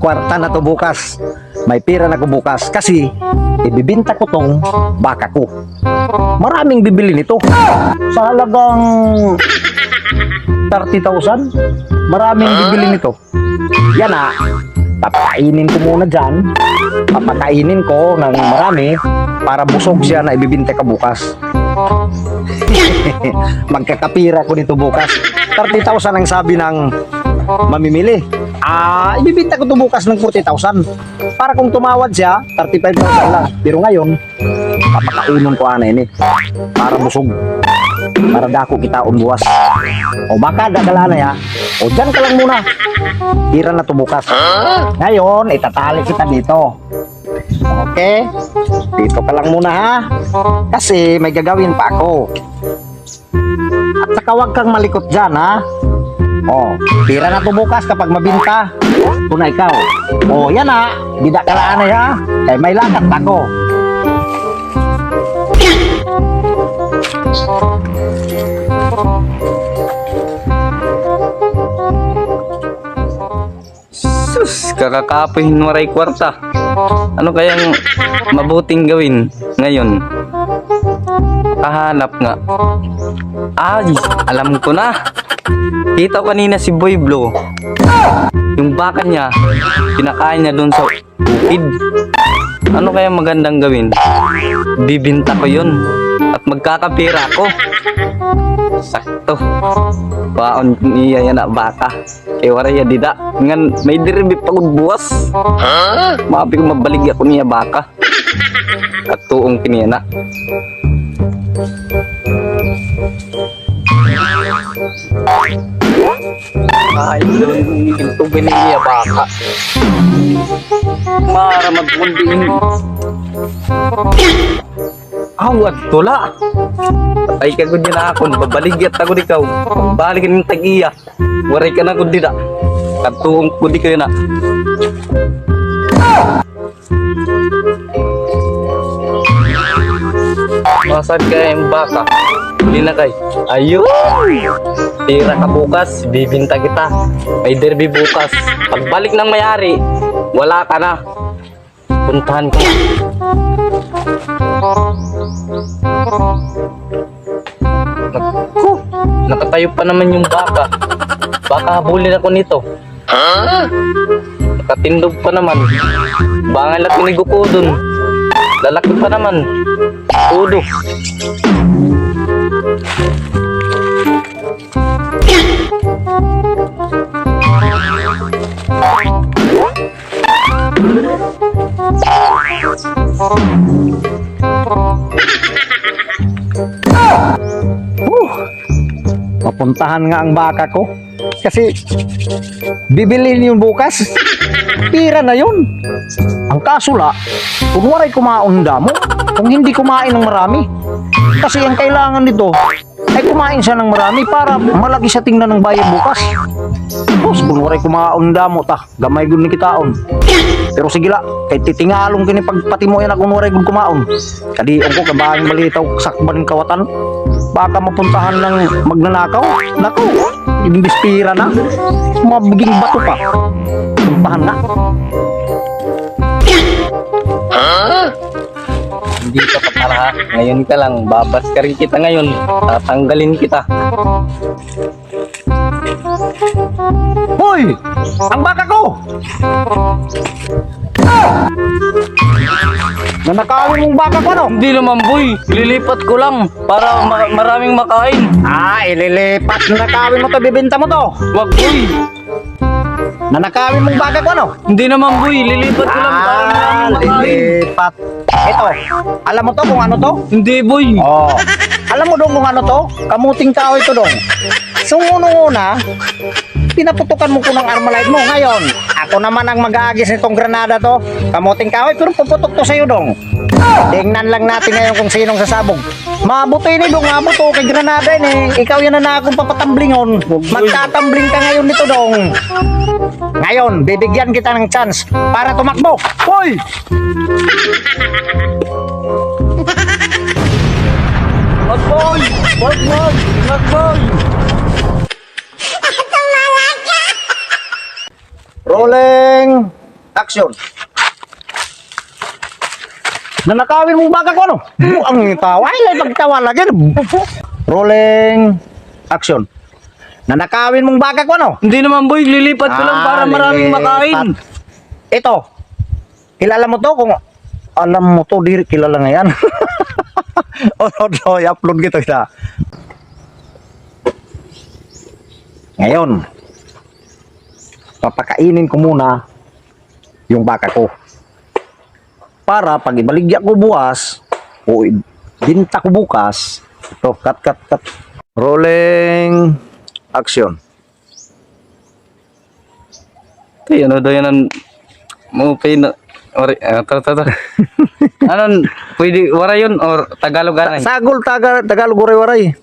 kwarta na to bukas. May pira na ko bukas kasi ibibinta ko tong baka ko. Maraming bibili nito. Sa halagang 30,000, maraming bibili nito. Yan na, papakainin ko muna dyan. Papakainin ko ng marami para busog siya na ibibinta ka bukas. Magkakapira ko nito bukas. 30,000 ang sabi ng mamimili. Ibibinta ko ito bukas ng 40,000. Para kung tumawad siya, 35,000 lang. Pero ngayon, papakaunon ko ana ini. Para busog. Para dako kita unbuwas. O baka dadala na ya. O dyan ka lang muna. Pira na ito bukas. Ngayon, itatali kita dito. Okay? Dito ka lang muna ha. Kasi may gagawin pa ako. At saka huwag kang malikot dyan ha. Oh, pira na to bukas kapag mabinta. Ito na ikaw. Oh, yan ha. Bida ka lang ha. Kaya may lakat ako. Sus, kakakapihin waray kwarta. Ano kayang mabuting gawin ngayon? Kahanap nga. Ay, alam ko na. Kita ko kanina si Boy Blue. Yung baka niya, kinakain niya doon sa bukid. Ano kaya magandang gawin? Bibinta ko yun at magkakapira ako. Sakto. Baon niya yan na baka. Kaya waraya dida. Ngan may diribi pagod buwas. Maapi ko mabalig ako niya baka. At tuong kiniyana. Ay, ito binigya baka. Mara magpundiin. Awat tula. Patay ka gud na ako, babaligyat ako ikaw. Balik ng tag-iya. Waray ka na gud dida. Katuong gud kayo na. Masan kaya yung baka? Hindi na kay. Ayun! Tira ka bukas, bibinta kita. May derby bukas. Pagbalik ng mayari, wala ka na. Puntahan ko. Naku, nakatayo pa naman yung baka. Baka habulin ako nito. Nakatindog pa naman. Bangal at tinigo ko dun. Lalaki pa naman. Udo. Mapuntahan nga ang baka ko. Kasi bibilin yun bukas. Pira na yun. Ang kasula, kung waray kumaon damo, kung hindi kumain ng marami. Kasi ang kailangan nito ay kumain siya ng marami para malaki sa tingnan ng bayan bukas. Tapos kung waray kumaon damo ta, gamay gud ni kitaon. Pero sige la, kay titingalong kini pagpati mo yan kung waray gud kumaon. Kadi ko kabahan balitaw sakban kawatan. Baka mapuntahan ng magnanakaw. Nako, imbis pira na, mabiging bato pa. Puntahan nga. Hindi ka pa para ha. Ngayon ka lang, babas ka rin kita ngayon. Tatanggalin kita. Hoy! Ang baka ko! Nanakawin mong baka ko, no? Hindi naman boy, ililipat ko lang para maraming makain. Ililipat. Nanakawin mo to, bibenta mo to. Wag boy. Nanakawin mong baka ko, no? Hindi naman boy, ililipat ko lang para maraming makain. Lilipat. Ito, alam mo to kung ano to? Hindi boy. Oh. Alam mo dong kung ano to? Kamuting tao ito dong. So unang-una, pinaputukan mo ko ng Armalite mo. Ngayon, ako naman ang mag-aagis nitong granada to. Kamuting kahoy, pero puputok to sa'yo dong. Tingnan lang natin ngayon kung sinong sasabog. Mabuto ini dong, mabuto kay granada ini. Ikaw yan na akong papatamblingon. Magtatambling ka ngayon nito dong. Ngayon, bibigyan kita ng chance para tumakbo. Hoy! Magboy! Magboy! Magboy! Rolling! action. Nanakawin mong baka ko ano? Ang tawa, ay pagtawa lagi. Rolling action. Nanakawin mong baka ko ano? Hindi naman boy, lilipat ko lang para maraming lilipat. makain. Ito. Kilala mo to kung alam mo to, di kilala nga yan. I-upload gitu kita. Ngayon, papakainin ko muna yung baka ko. Para pag ibaligya ko bukas, o binta ko bukas, ito, cut. Rolling action. Kaya ano daw yan ang mo pay na tara. Anon, pwede wara yun or Tagalog ganay? Sagol, Tagalog, waray-waray.